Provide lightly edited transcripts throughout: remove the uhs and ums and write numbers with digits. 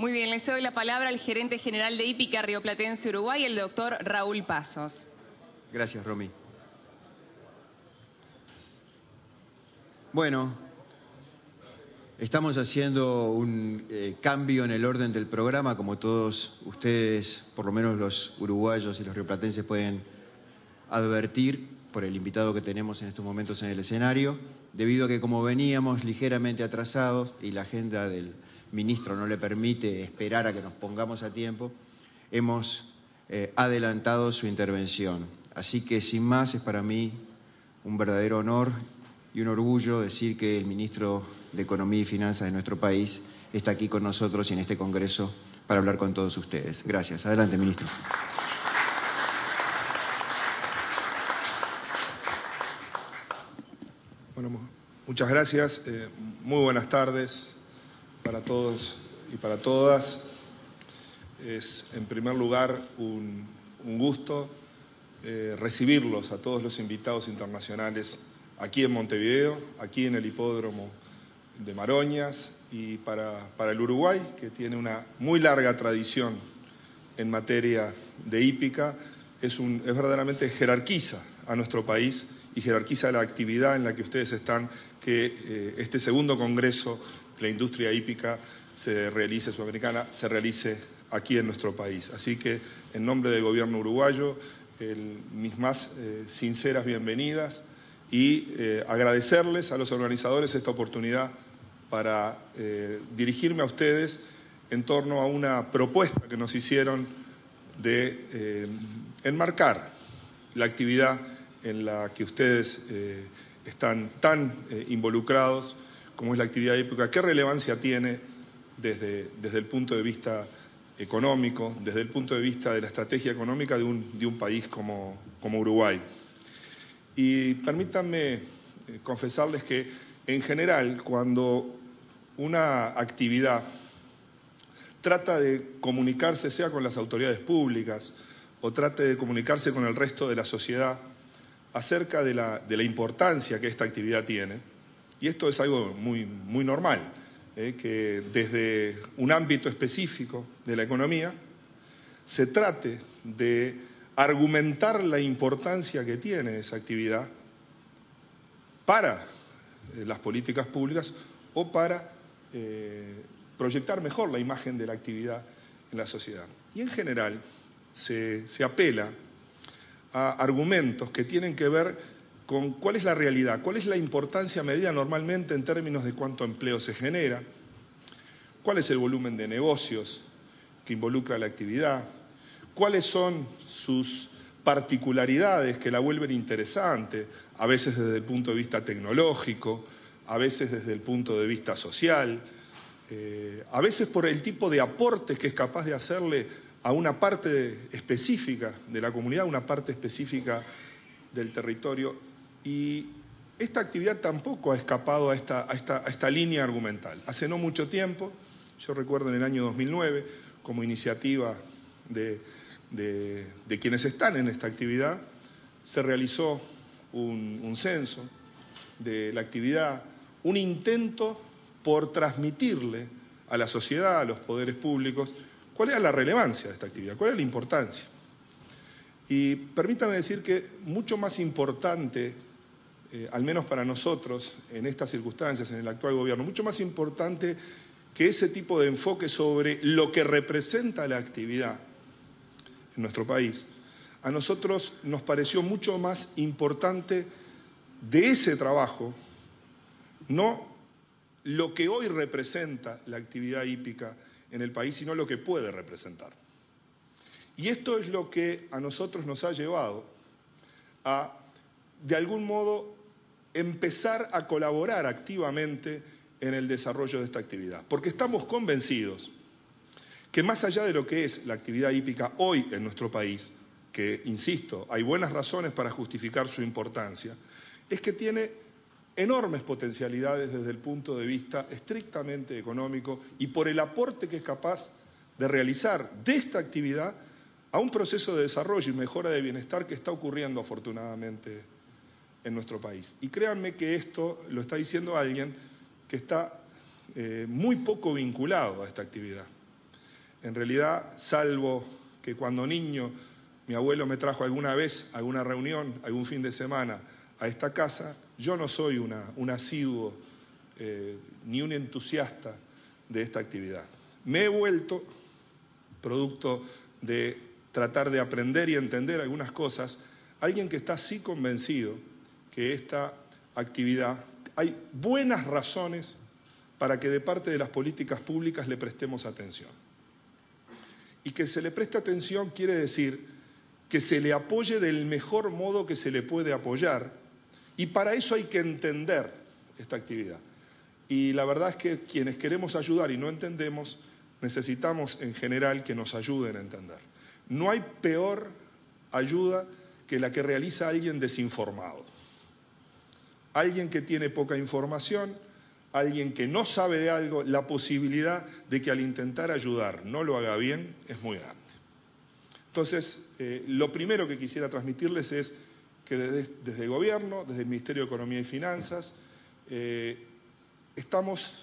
Muy bien, le cedo la palabra al gerente general de Hípica Rioplatense Uruguay, el doctor Raúl Pasos. Gracias, Romy. Bueno, estamos haciendo un cambio en el orden del programa, como todos ustedes, por lo menos los uruguayos y los rioplatenses, pueden advertir por el invitado que tenemos en estos momentos en el escenario, debido a que como veníamos ligeramente atrasados y la agenda del ministro no le permite esperar a que nos pongamos a tiempo, hemos adelantado su intervención. Así que sin más, es para mí un verdadero honor y un orgullo decir que el ministro de Economía y Finanzas de nuestro país está aquí con nosotros y en este congreso para hablar con todos ustedes. Gracias. Adelante, ministro. Bueno, muchas gracias. Muy buenas tardes para todos y para todas. Es, en primer lugar, un gusto recibirlos a todos los invitados internacionales aquí en Montevideo, aquí en el hipódromo de Maroñas, y para el Uruguay, que tiene una muy larga tradición en materia de hípica, es verdaderamente jerarquiza a nuestro país y jerarquiza la actividad en la que ustedes están, que este segundo congreso de la industria hípica sudamericana se realice aquí en nuestro país. Así que, en nombre del gobierno uruguayo, mis más sinceras bienvenidas y agradecerles a los organizadores esta oportunidad para dirigirme a ustedes en torno a una propuesta que nos hicieron de enmarcar la actividad en la que ustedes están tan involucrados, como es la actividad hípica. ¿Qué relevancia tiene desde el punto de vista económico, desde el punto de vista de la estrategia económica de un país como Uruguay? Y permítanme confesarles que, en general, cuando una actividad trata de comunicarse, sea con las autoridades públicas o trate de comunicarse con el resto de la sociedad acerca de la importancia que esta actividad tiene, y esto es algo muy normal, que desde un ámbito específico de la economía se trate de argumentar la importancia que tiene esa actividad para las políticas públicas o para proyectar mejor la imagen de la actividad en la sociedad. Y en general se apela a argumentos que tienen que ver con cuál es la realidad, cuál es la importancia medida normalmente en términos de cuánto empleo se genera, cuál es el volumen de negocios que involucra la actividad, cuáles son sus particularidades que la vuelven interesante, a veces desde el punto de vista tecnológico, a veces desde el punto de vista social, a veces por el tipo de aportes que es capaz de hacerle a una parte específica de la comunidad, una parte específica del territorio. Y esta actividad tampoco ha escapado a esta línea argumental. Hace no mucho tiempo, yo recuerdo en el año 2009, como iniciativa de quienes están en esta actividad, se realizó un censo de la actividad, un intento por transmitirle a la sociedad, a los poderes públicos, cuál era la relevancia de esta actividad, cuál era la importancia. Y permítame decir que mucho más importante, al menos para nosotros, en estas circunstancias, en el actual gobierno, mucho más importante que ese tipo de enfoque sobre lo que representa la actividad en nuestro país, a nosotros nos pareció mucho más importante de ese trabajo, no lo que hoy representa la actividad hípica en el país, sino lo que puede representar. Y esto es lo que a nosotros nos ha llevado a, de algún modo, empezar a colaborar activamente en el desarrollo de esta actividad. Porque estamos convencidos que más allá de lo que es la actividad hípica hoy en nuestro país, que, insisto, hay buenas razones para justificar su importancia, es que tiene enormes potencialidades desde el punto de vista estrictamente económico y por el aporte que es capaz de realizar de esta actividad a un proceso de desarrollo y mejora de bienestar que está ocurriendo afortunadamente en nuestro país. Y créanme que esto lo está diciendo alguien que está muy poco vinculado a esta actividad. En realidad, salvo que cuando niño mi abuelo me trajo alguna vez a alguna reunión, algún fin de semana a esta casa, yo no soy un asiduo ni un entusiasta de esta actividad. Me he vuelto, producto de tratar de aprender y entender algunas cosas, alguien que está así convencido que esta actividad, hay buenas razones para que de parte de las políticas públicas le prestemos atención. Y que se le preste atención quiere decir que se le apoye del mejor modo que se le puede apoyar, y para eso hay que entender esta actividad. Y la verdad es que quienes queremos ayudar y no entendemos, necesitamos en general que nos ayuden a entender. No hay peor ayuda que la que realiza alguien desinformado. Alguien que tiene poca información, alguien que no sabe de algo, la posibilidad de que al intentar ayudar no lo haga bien es muy grande. Entonces, lo primero que quisiera transmitirles es que desde el Gobierno, desde el Ministerio de Economía y Finanzas, estamos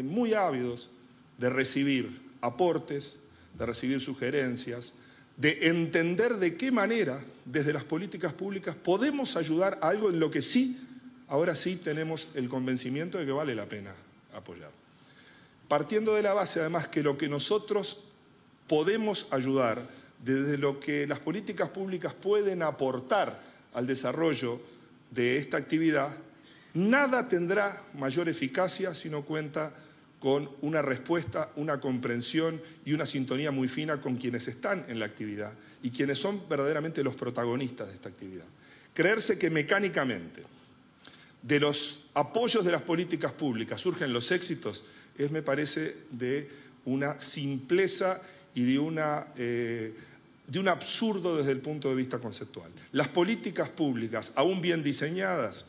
muy ávidos de recibir aportes, de recibir sugerencias, de entender de qué manera, desde las políticas públicas, podemos ayudar a algo en lo que sí, ahora sí tenemos el convencimiento de que vale la pena apoyar. Partiendo de la base, además, que lo que nosotros podemos ayudar, desde lo que las políticas públicas pueden aportar al desarrollo de esta actividad, nada tendrá mayor eficacia si no cuenta con una respuesta, una comprensión y una sintonía muy fina con quienes están en la actividad y quienes son verdaderamente los protagonistas de esta actividad. Creerse que mecánicamente de los apoyos de las políticas públicas surgen los éxitos es, me parece, de una simpleza y de un absurdo desde el punto de vista conceptual. Las políticas públicas, aún bien diseñadas,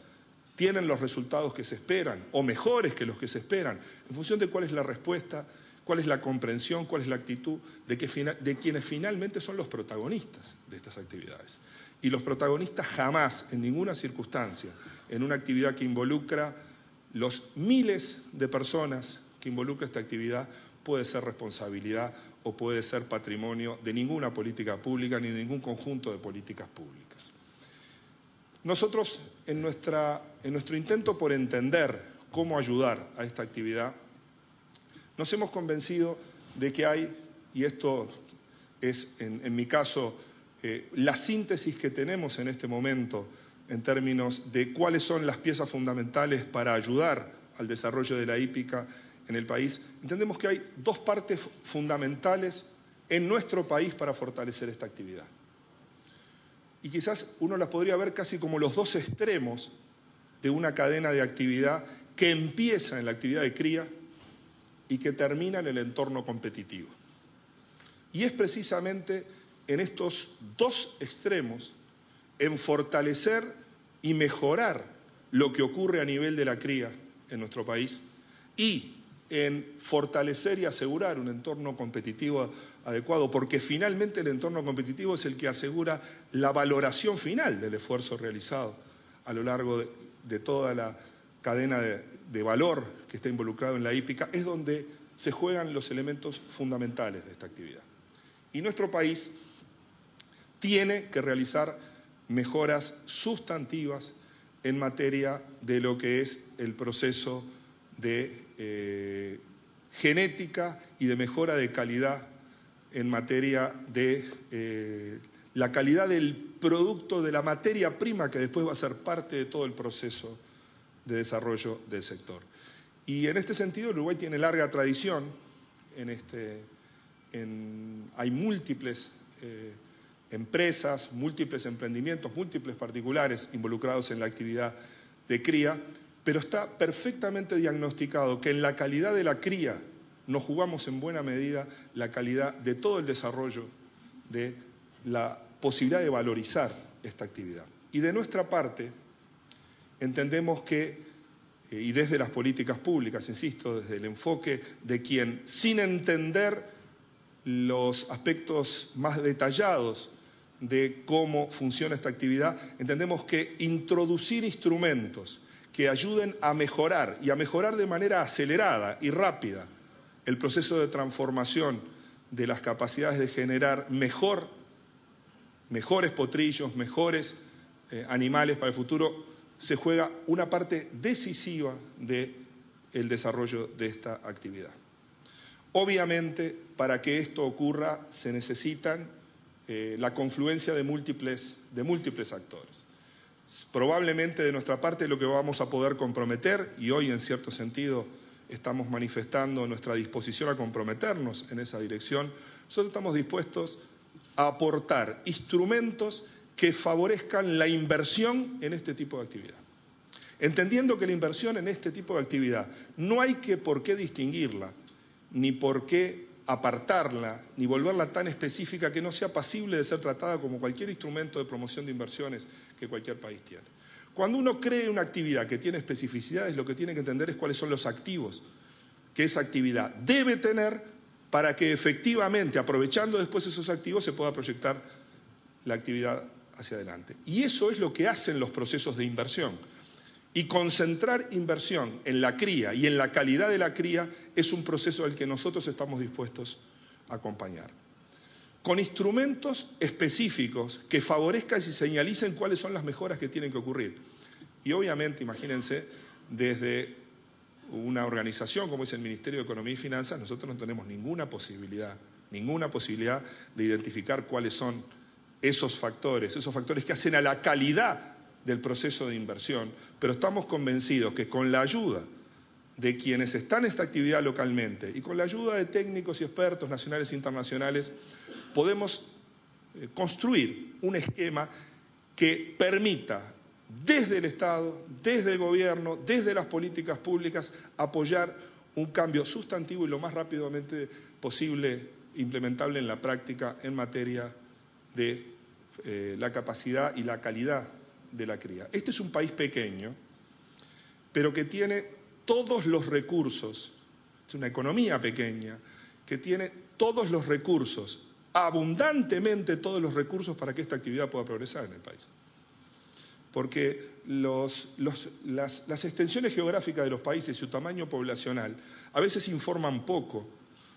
tienen los resultados que se esperan, o mejores que los que se esperan, en función de cuál es la respuesta, cuál es la comprensión, cuál es la actitud de quienes finalmente son los protagonistas de estas actividades. Y los protagonistas jamás, en ninguna circunstancia, en una actividad que involucra los miles de personas que involucra esta actividad, puede ser responsabilidad o puede ser patrimonio de ninguna política pública ni de ningún conjunto de políticas públicas. Nosotros, en nuestro intento por entender cómo ayudar a esta actividad, nos hemos convencido de que hay, y esto es en mi caso la síntesis que tenemos en este momento en términos de cuáles son las piezas fundamentales para ayudar al desarrollo de la hípica en el país, entendemos que hay dos partes fundamentales en nuestro país para fortalecer esta actividad. Y quizás uno las podría ver casi como los dos extremos de una cadena de actividad que empieza en la actividad de cría y que termina en el entorno competitivo. Y es precisamente en estos dos extremos, en fortalecer y mejorar lo que ocurre a nivel de la cría en nuestro país y en fortalecer y asegurar un entorno competitivo adecuado, porque finalmente el entorno competitivo es el que asegura la valoración final del esfuerzo realizado a lo largo de toda la cadena de valor que está involucrado en la hípica, es donde se juegan los elementos fundamentales de esta actividad. Y nuestro país tiene que realizar mejoras sustantivas en materia de lo que es el proceso de genética y de mejora de calidad en materia de la calidad del producto, de la materia prima que después va a ser parte de todo el proceso de desarrollo del sector. Y en este sentido Uruguay tiene larga tradición, hay múltiples empresas, múltiples emprendimientos, múltiples particulares involucrados en la actividad de cría, pero está perfectamente diagnosticado que en la calidad de la cría nos jugamos en buena medida la calidad de todo el desarrollo de la posibilidad de valorizar esta actividad. Y de nuestra parte, entendemos que, y desde las políticas públicas, insisto, desde el enfoque de quien, sin entender los aspectos más detallados de cómo funciona esta actividad, entendemos que introducir instrumentos que ayuden a mejorar, y a mejorar de manera acelerada y rápida, el proceso de transformación de las capacidades de generar mejores potrillos, mejores animales para el futuro, se juega una parte decisiva del desarrollo de esta actividad. Obviamente, para que esto ocurra, se necesitan la confluencia de múltiples actores. Probablemente de nuestra parte lo que vamos a poder comprometer, y hoy en cierto sentido estamos manifestando nuestra disposición a comprometernos en esa dirección, nosotros estamos dispuestos a aportar instrumentos que favorezcan la inversión en este tipo de actividad. Entendiendo que la inversión en este tipo de actividad no hay por qué distinguirla, ni por qué apartarla, ni volverla tan específica que no sea pasible de ser tratada como cualquier instrumento de promoción de inversiones que cualquier país tiene. Cuando uno cree una actividad que tiene especificidades, lo que tiene que entender es cuáles son los activos que esa actividad debe tener para que efectivamente, aprovechando después esos activos, se pueda proyectar la actividad hacia adelante. Y eso es lo que hacen los procesos de inversión. Y concentrar inversión en la cría y en la calidad de la cría es un proceso al que nosotros estamos dispuestos a acompañar. Con instrumentos específicos que favorezcan y señalicen cuáles son las mejoras que tienen que ocurrir. Y obviamente, imagínense, desde una organización como es el Ministerio de Economía y Finanzas, nosotros no tenemos ninguna posibilidad de identificar cuáles son esos factores que hacen a la calidad del proceso de inversión, pero estamos convencidos que con la ayuda de quienes están en esta actividad localmente y con la ayuda de técnicos y expertos nacionales e internacionales, podemos construir un esquema que permita desde el Estado, desde el gobierno, desde las políticas públicas, apoyar un cambio sustantivo y lo más rápidamente posible implementable en la práctica en materia de la capacidad y la calidad de la cría. Este es un país pequeño, pero que tiene todos los recursos, es una economía pequeña, que tiene todos los recursos, abundantemente todos los recursos para que esta actividad pueda progresar en el país. Porque las extensiones geográficas de los países y su tamaño poblacional a veces informan poco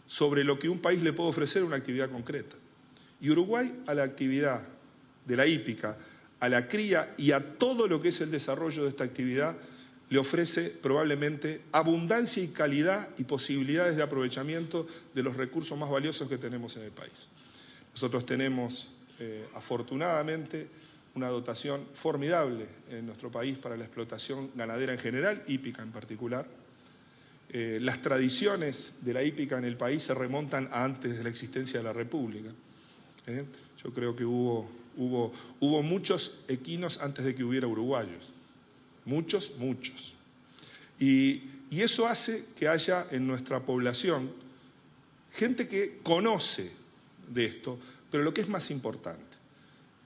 sobre lo que un país le puede ofrecer a una actividad concreta. Y Uruguay a la actividad de la hípica, a la cría y a todo lo que es el desarrollo de esta actividad, le ofrece probablemente abundancia y calidad y posibilidades de aprovechamiento de los recursos más valiosos que tenemos en el país. Nosotros tenemos, afortunadamente, una dotación formidable en nuestro país para la explotación ganadera en general, hípica en particular. Las tradiciones de la hípica en el país se remontan a antes de la existencia de la República. Yo creo que hubo muchos equinos antes de que hubiera uruguayos. Muchos. Y eso hace que haya en nuestra población gente que conoce de esto, pero lo que es más importante,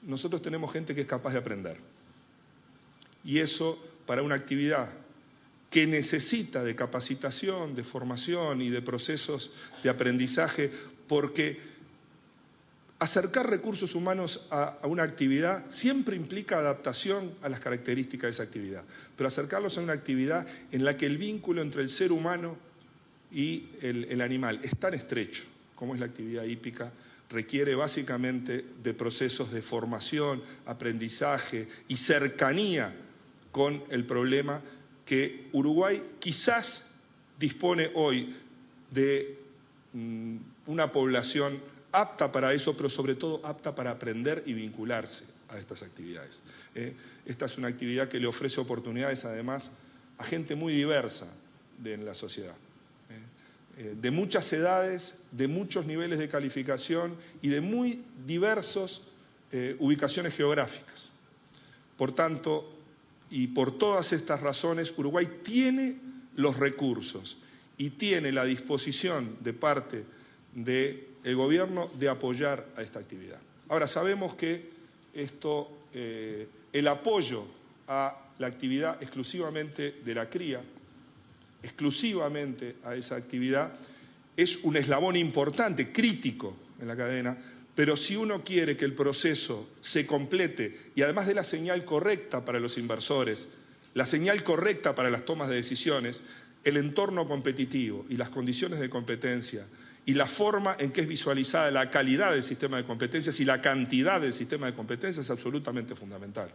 nosotros tenemos gente que es capaz de aprender. Y eso para una actividad que necesita de capacitación, de formación y de procesos de aprendizaje, porque acercar recursos humanos a una actividad siempre implica adaptación a las características de esa actividad, pero acercarlos a una actividad en la que el vínculo entre el ser humano y el animal es tan estrecho como es la actividad hípica, requiere básicamente de procesos de formación, aprendizaje y cercanía con el problema que Uruguay quizás dispone hoy de una población apta para eso, pero sobre todo apta para aprender y vincularse a estas actividades. Esta es una actividad que le ofrece oportunidades además a gente muy diversa en la sociedad, de muchas edades, de muchos niveles de calificación y de muy diversas ubicaciones geográficas. Por tanto, y por todas estas razones, Uruguay tiene los recursos y tiene la disposición de parte del gobierno de apoyar a esta actividad. Ahora, sabemos que el apoyo a la actividad exclusivamente de la cría, exclusivamente a esa actividad, es un eslabón importante, crítico en la cadena, pero si uno quiere que el proceso se complete y además de la señal correcta para los inversores, la señal correcta para las tomas de decisiones, el entorno competitivo y las condiciones de competencia y la forma en que es visualizada la calidad del sistema de competencias y la cantidad del sistema de competencias es absolutamente fundamental.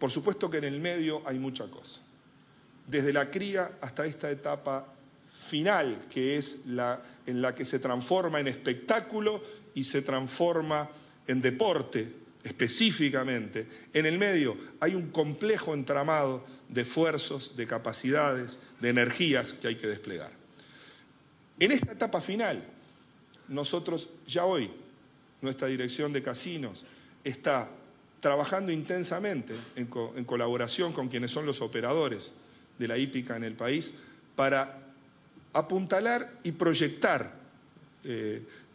Por supuesto que en el medio hay mucha cosa. Desde la cría hasta esta etapa final, que es en la que se transforma en espectáculo y se transforma en deporte específicamente. En el medio hay un complejo entramado de esfuerzos, de capacidades, de energías que hay que desplegar. En esta etapa final, nosotros ya hoy, nuestra dirección de casinos está trabajando intensamente en colaboración con quienes son los operadores de la hípica en el país para apuntalar y proyectar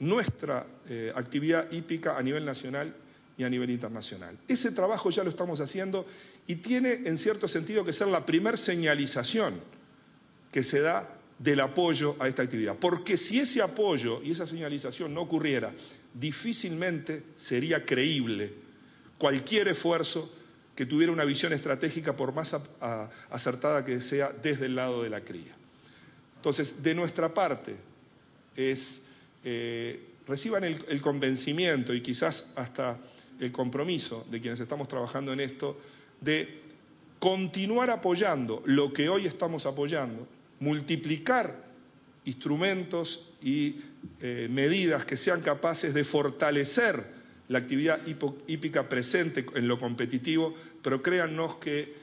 nuestra actividad hípica a nivel nacional y a nivel internacional. Ese trabajo ya lo estamos haciendo y tiene en cierto sentido que ser la primer señalización que se da del apoyo a esta actividad. Porque si ese apoyo y esa señalización no ocurriera, difícilmente sería creíble cualquier esfuerzo que tuviera una visión estratégica, por más acertada que sea, desde el lado de la cría. Entonces, de nuestra parte, reciban el convencimiento y quizás hasta el compromiso de quienes estamos trabajando en esto, de continuar apoyando lo que hoy estamos apoyando, multiplicar instrumentos y medidas que sean capaces de fortalecer la actividad hípica presente en lo competitivo, pero créannos que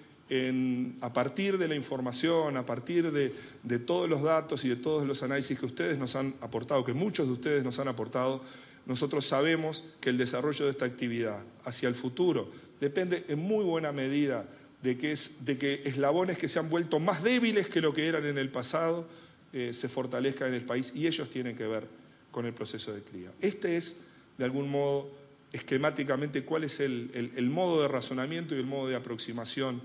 a partir de la información, a partir de todos los datos y de todos los análisis que ustedes nos han aportado, que muchos de ustedes nos han aportado, nosotros sabemos que el desarrollo de esta actividad hacia el futuro depende en muy buena medida de que eslabones que se han vuelto más débiles que lo que eran en el pasado se fortalezcan en el país, y ellos tienen que ver con el proceso de cría. Este es, de algún modo, esquemáticamente, cuál es el modo de razonamiento y el modo de aproximación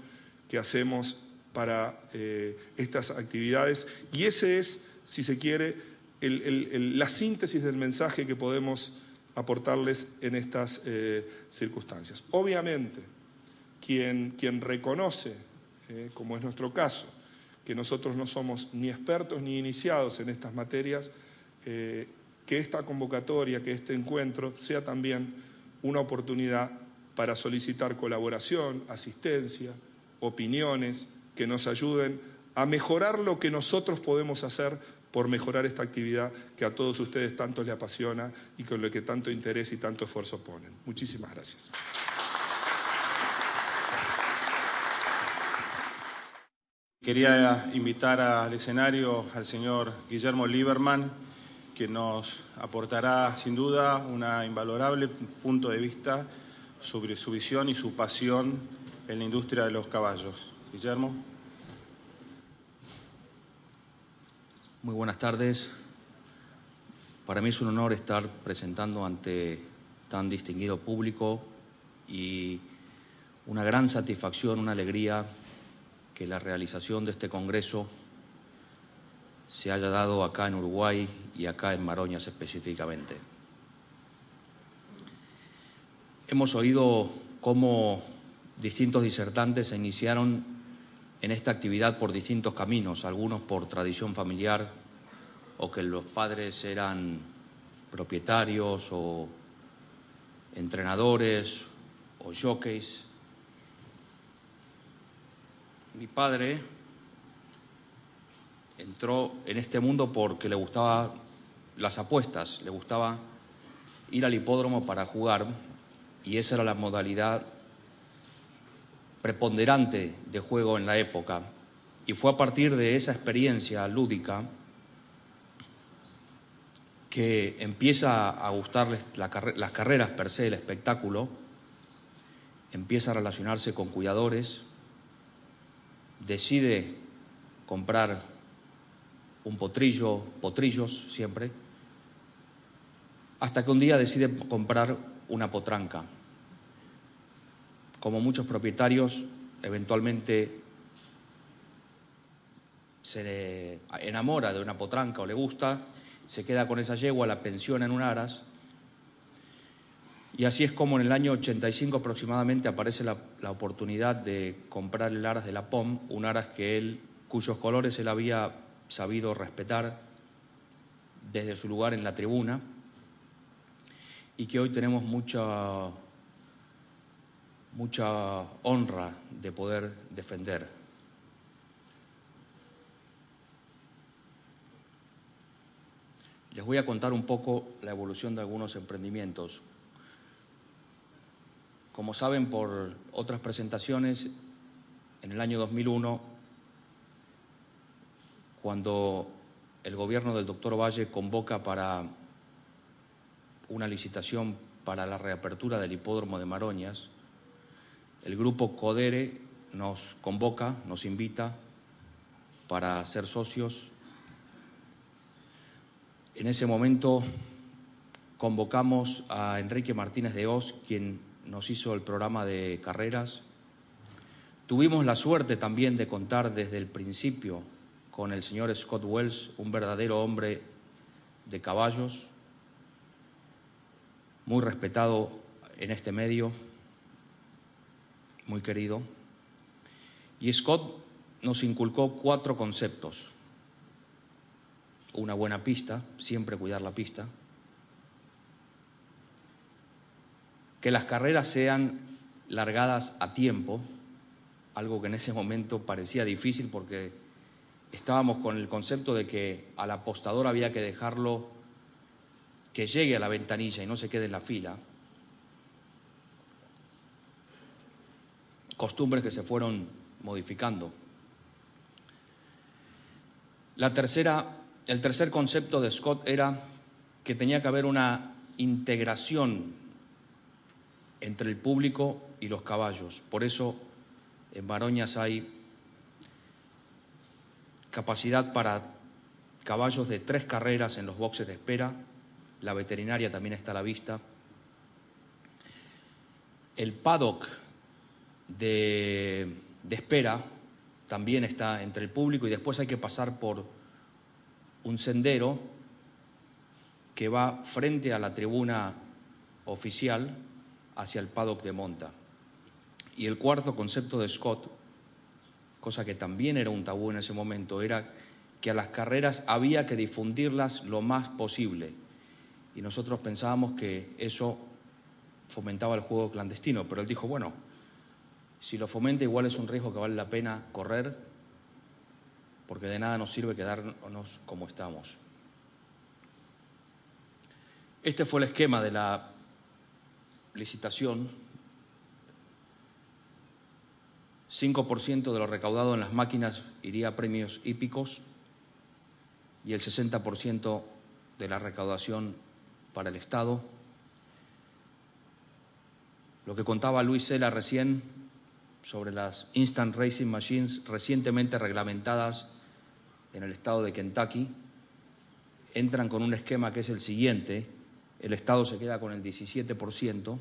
que hacemos para estas actividades, y ese es, si se quiere, la síntesis del mensaje que podemos aportarles en estas circunstancias. Obviamente, quien reconoce, como es nuestro caso, que nosotros no somos ni expertos ni iniciados en estas materias, que esta convocatoria, que este encuentro sea también una oportunidad para solicitar colaboración, asistencia, opiniones que nos ayuden a mejorar lo que nosotros podemos hacer por mejorar esta actividad que a todos ustedes tanto les apasiona y con lo que tanto interés y tanto esfuerzo ponen. Muchísimas gracias. Quería invitar al escenario al señor Guillermo Lieberman, que nos aportará sin duda un invalorable punto de vista sobre su visión y su pasión en la industria de los caballos. Guillermo. Muy buenas tardes. Para mí es un honor estar presentando ante tan distinguido público y una gran satisfacción, una alegría que la realización de este congreso se haya dado acá en Uruguay y acá en Maroñas específicamente. Hemos oído cómo distintos disertantes se iniciaron en esta actividad por distintos caminos, algunos por tradición familiar o que los padres eran propietarios o entrenadores o jockeys. Mi padre entró en este mundo porque le gustaban las apuestas, le gustaba ir al hipódromo para jugar y esa era la modalidad preponderante de juego en la época. Y fue a partir de esa experiencia lúdica que empieza a gustarles las carreras per se, el espectáculo, empieza a relacionarse con cuidadores, decide comprar un potrillos siempre, hasta que un día decide comprar una potranca. Como muchos propietarios, eventualmente se enamora de una potranca o le gusta, se queda con esa yegua, la pensiona en un aras, y así es como en el año 85 aproximadamente aparece la oportunidad de comprar el aras de la POM, un aras cuyos colores él había sabido respetar desde su lugar en la tribuna y que hoy tenemos mucha honra de poder defender. Les voy a contar un poco la evolución de algunos emprendimientos. Como saben por otras presentaciones, en el año 2001, cuando el gobierno del doctor Valle convoca para una licitación para la reapertura del hipódromo de Maroñas, el grupo Codere nos convoca, nos invita para ser socios. En ese momento convocamos a Enrique Martínez de Hoz, quien nos hizo el programa de carreras. Tuvimos la suerte también de contar desde el principio con el señor Scott Wells, un verdadero hombre de caballos, muy respetado en este medio, muy querido. Y Scott nos inculcó 4 conceptos. Una buena pista, siempre cuidar la pista. Que las carreras sean largadas a tiempo, algo que en ese momento parecía difícil porque estábamos con el concepto de que al apostador había que dejarlo que llegue a la ventanilla y no se quede en la fila. Costumbres que se fueron modificando. El tercer concepto de Scott era que tenía que haber una integración entre el público y los caballos. Por eso en Maroñas hay capacidad para caballos de 3 carreras en los boxes de espera. La veterinaria también está a la vista. El paddock de espera también está entre el público y después hay que pasar por un sendero que va frente a la tribuna oficial hacia el paddock de monta. Y el cuarto concepto de Scott, cosa que también era un tabú en ese momento, era que a las carreras había que difundirlas lo más posible. Y nosotros pensábamos que eso fomentaba el juego clandestino, pero él dijo, bueno, si lo fomenta igual es un riesgo que vale la pena correr, porque de nada nos sirve quedarnos como estamos. Este fue el esquema de la licitación. 5% de lo recaudado en las máquinas iría a premios hípicos y el 60% de la recaudación para el Estado. Lo que contaba Luis Cela recién sobre las Instant Racing Machines recientemente reglamentadas en el estado de Kentucky, entran con un esquema que es el siguiente: el Estado se queda con el 17%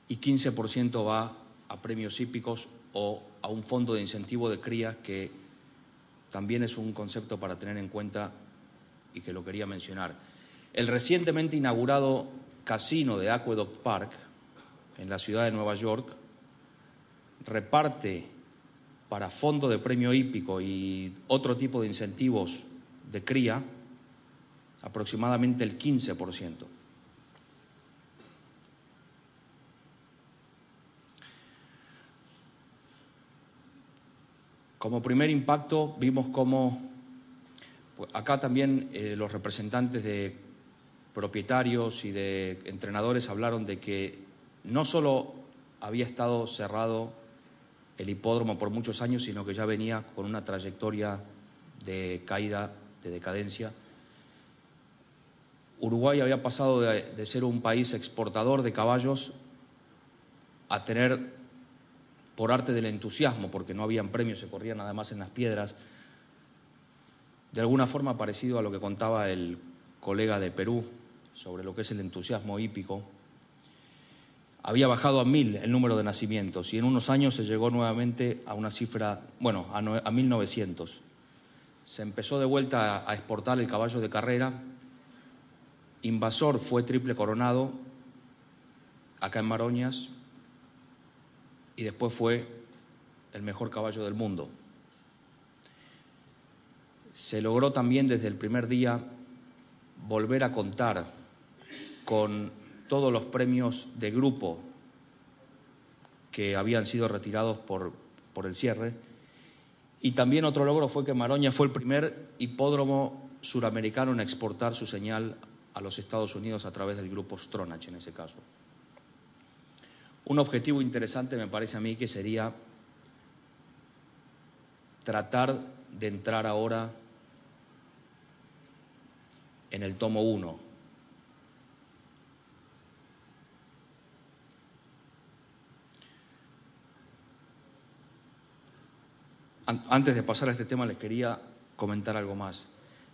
y 15% va a premios hípicos o a un fondo de incentivo de cría, que también es un concepto para tener en cuenta y que lo quería mencionar. El recientemente inaugurado casino de Aqueduct Park en la ciudad de Nueva York reparte para fondo de premio hípico y otro tipo de incentivos de cría aproximadamente el 15%. Como primer impacto vimos cómo acá también los representantes de propietarios y de entrenadores hablaron de que no solo había estado cerrado el hipódromo por muchos años, sino que ya venía con una trayectoria de caída, de decadencia. Uruguay había pasado de ser un país exportador de caballos a tener, por arte del entusiasmo, porque no habían premios, se corrían nada más en las piedras, de alguna forma parecido a lo que contaba el colega de Perú sobre lo que es el entusiasmo hípico. Había bajado a 1000 el número de nacimientos y en unos años se llegó nuevamente a una cifra, a 1900. Se empezó de vuelta a exportar el caballo de carrera. Invasor fue triple coronado acá en Maroñas y después fue el mejor caballo del mundo. Se logró también desde el primer día volver a contar con todos los premios de grupo que habían sido retirados por el cierre. Y también otro logro fue que Maroña fue el primer hipódromo suramericano en exportar su señal a los Estados Unidos a través del grupo Stronach en ese caso. Un objetivo interesante me parece a mí que sería tratar de entrar ahora en el tomo 1. Antes de pasar a este tema les quería comentar algo más.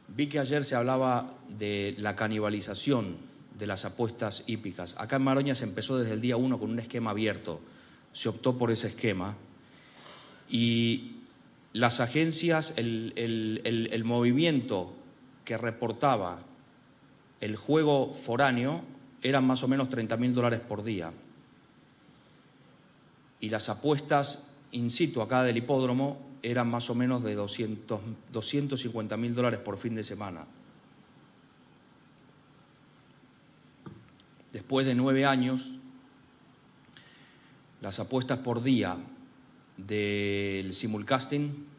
Vi que ayer se hablaba de la canibalización de las apuestas hípicas. Acá en Maroña se empezó desde el día 1 con un esquema abierto. Se optó por ese esquema. Y las agencias, el movimiento que reportaba el juego foráneo eran más o menos $30.000 por día. Y las apuestas in situ acá del hipódromo eran más o menos de $250.000 por fin de semana. Después de 9 años, las apuestas por día del simulcasting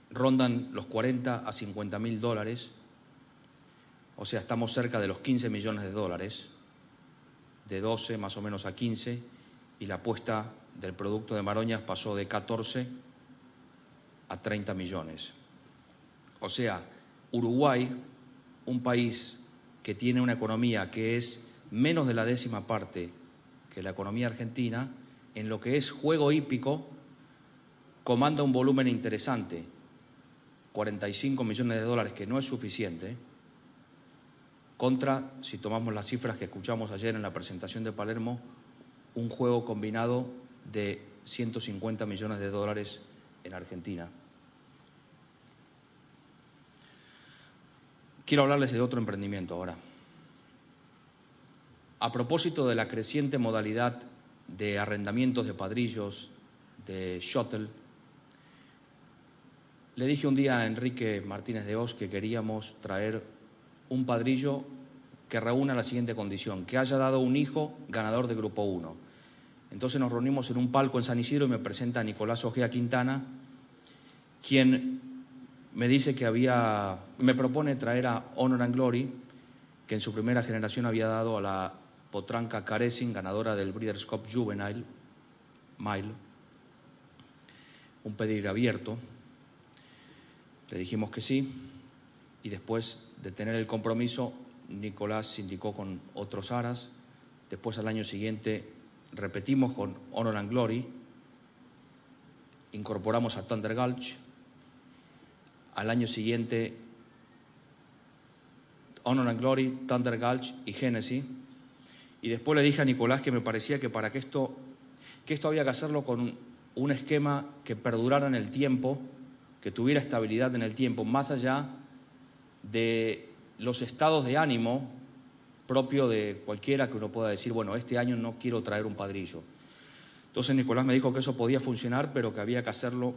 rondan los $40 a $50.000, o sea, estamos cerca de los $15 millones, de 12 más o menos a 15, y la apuesta del producto de Maroñas pasó de 14 a 30 millones. O sea, Uruguay, un país que tiene una economía que es menos de la 10ª parte que la economía argentina, en lo que es juego hípico, comanda un volumen interesante, $45 millones, que no es suficiente, contra, si tomamos las cifras que escuchamos ayer en la presentación de Palermo, un juego combinado de $150 millones en Argentina. Quiero hablarles de otro emprendimiento ahora. A propósito de la creciente modalidad de arrendamientos de padrillos, de shuttle, le dije un día a Enrique Martínez de Oz que queríamos traer un padrillo que reúna la siguiente condición: que haya dado un hijo ganador de Grupo 1. Entonces nos reunimos en un palco en San Isidro y me presenta a Nicolás Ojea Quintana, quien me dice que me propone traer a Honor and Glory, que en su primera generación había dado a la potranca Carecin, ganadora del Breeders' Cup Juvenile Mile, un pedigrí abierto. Le dijimos que sí, y después de tener el compromiso, Nicolás se indicó con otros aras. Después, al año siguiente, repetimos con Honor and Glory, incorporamos a Thunder Gulch. Al año siguiente, Honor and Glory, Thunder Gulch y Genesis. Y después le dije a Nicolás que me parecía que para que esto había que hacerlo con un esquema que perdurara en el tiempo, que tuviera estabilidad en el tiempo, más allá de los estados de ánimo propio de cualquiera que uno pueda decir, bueno, este año no quiero traer un padrillo. Entonces Nicolás me dijo que eso podía funcionar, pero que había que hacerlo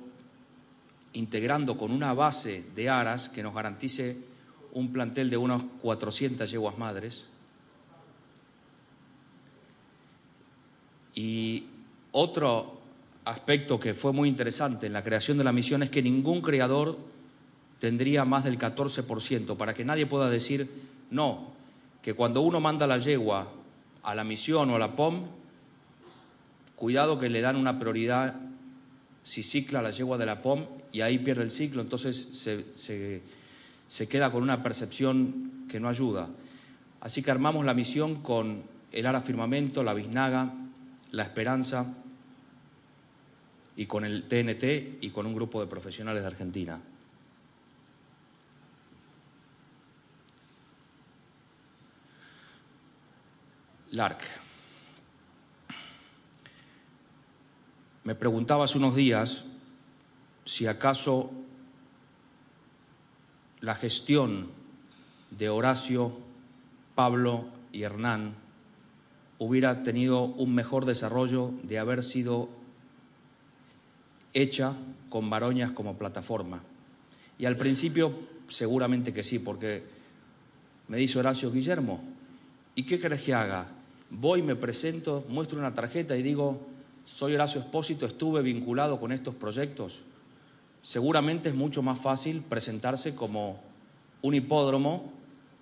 integrando con una base de aras que nos garantice un plantel de unas 400 yeguas madres. Y otro aspecto que fue muy interesante en la creación de la misión es que ningún criador tendría más del 14%, para que nadie pueda decir, no, que cuando uno manda la yegua a la misión o a la POM, cuidado que le dan una prioridad si cicla la yegua de la POM y ahí pierde el ciclo, entonces se queda con una percepción que no ayuda. Así que armamos la misión con el Ara Firmamento, la Biznaga, la Esperanza y con el TNT y con un grupo de profesionales de Argentina. Lark. Me preguntaba hace unos días si acaso la gestión de Horacio, Pablo y Hernán hubiera tenido un mejor desarrollo de haber sido hecha con Maroñas como plataforma. Y al principio seguramente que sí, porque me dice Horacio: Guillermo, ¿y qué querés que haga? Voy, me presento, muestro una tarjeta y digo: soy Horacio Espósito, estuve vinculado con estos proyectos. Seguramente es mucho más fácil presentarse como un hipódromo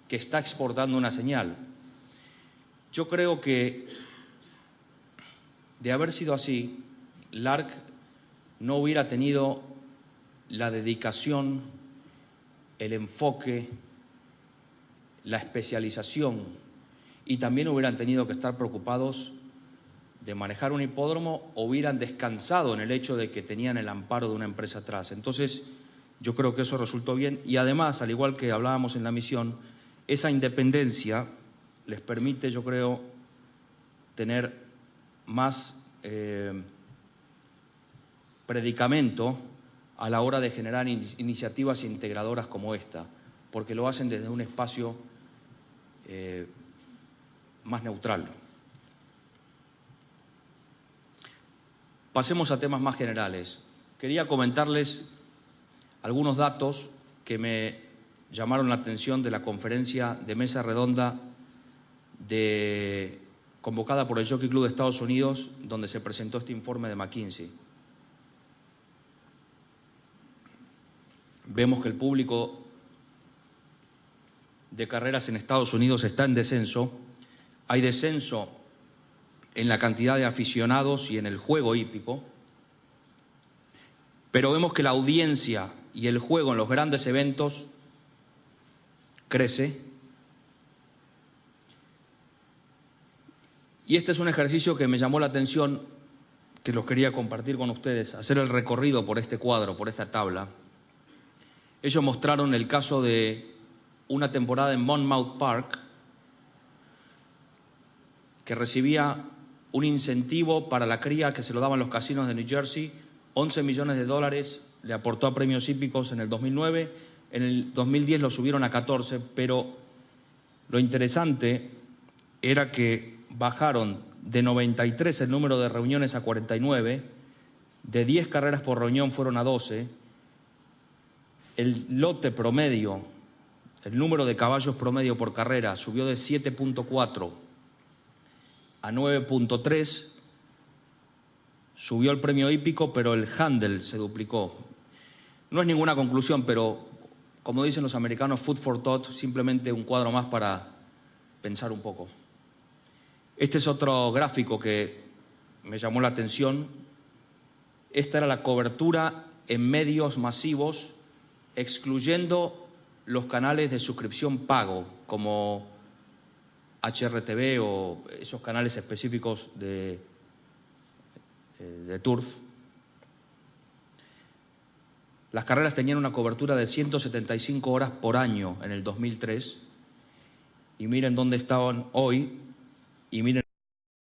que está exportando una señal. Yo creo que, de haber sido así, LARC no hubiera tenido la dedicación, el enfoque, la especialización, y también hubieran tenido que estar preocupados de manejar un hipódromo, o hubieran descansado en el hecho de que tenían el amparo de una empresa atrás. Entonces, yo creo que eso resultó bien, y además, al igual que hablábamos en la misión, esa independencia les permite, yo creo, tener más predicamento a la hora de generar iniciativas integradoras como esta, porque lo hacen desde un espacio más neutral. Pasemos a temas más generales. Quería comentarles algunos datos que me llamaron la atención de la conferencia de mesa redonda convocada por el Jockey Club de Estados Unidos, donde se presentó este informe de McKinsey. Vemos que el público de carreras en Estados Unidos está en descenso. Hay descenso en la cantidad de aficionados y en el juego hípico, pero vemos que la audiencia y el juego en los grandes eventos crece. Y este es un ejercicio que me llamó la atención, que los quería compartir con ustedes, hacer el recorrido por este cuadro, por esta tabla. Ellos mostraron el caso de una temporada en Monmouth Park que recibía un incentivo para la cría que se lo daban los casinos de New Jersey. 11 millones de dólares le aportó a premios hípicos en el 2009, en el 2010 lo subieron a 14, pero lo interesante era que bajaron de 93 el número de reuniones a 49, de 10 carreras por reunión fueron a 12, el lote promedio, el número de caballos promedio por carrera subió de 7.4 a 9.3, subió el premio hípico, pero el handle se duplicó. No es ninguna conclusión, pero como dicen los americanos, food for thought, simplemente un cuadro más para pensar un poco. Este es otro gráfico que me llamó la atención. Esta era la cobertura en medios masivos, excluyendo los canales de suscripción pago, como HRTV o esos canales específicos de Turf. Las carreras tenían una cobertura de 175 horas por año en el 2003, y miren dónde estaban hoy, y miren